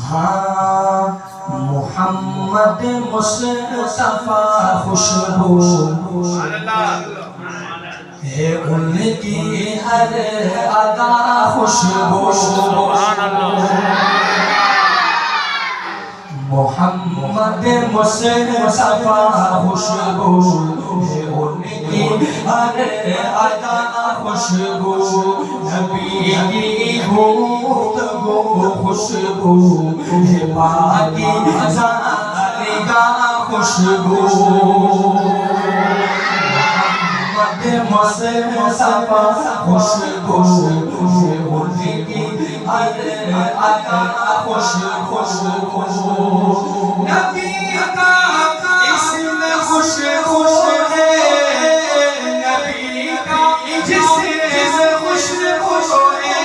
ہاں محمد مصطفیٰ خوشبو ہے ان کی ہر ادا خوشبو محمد مصطفیٰ خوشبو ہے ان کی ہر ادا خوشبو نبی کی گفتگو خوشبو ہے پاکیزہ نگاہ خوشبو مصطفیٰ خوشبو ہے ان کی ہر ادا خوشبو نبی کا اسم خوشبو ہے نبی کا جسم خوشبو ہے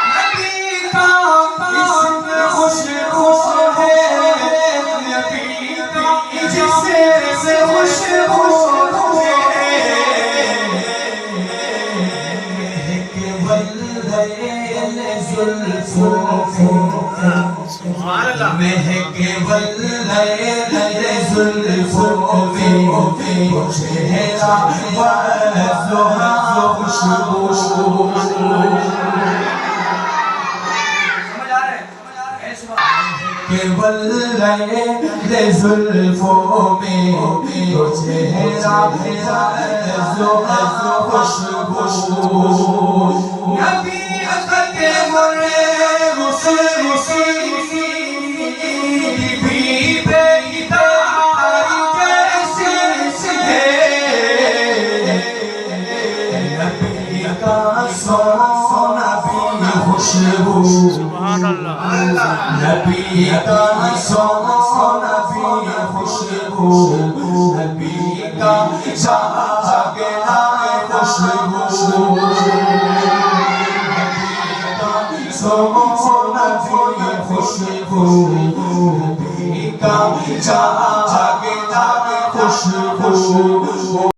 نبی کا اسم خوشبو ہے نبی کا جسم خوشبو مہک واللیل زلفوں میں چہرہ والضحیٰ خوشبو مہک واللیل زلفوں میں چہرہ والضحیٰ خوشبو نبی اکت مرے نبی کا سونا بھی خوشبو نبی کا جاگنا خوشبو سونا بھی خوشبو نبی کا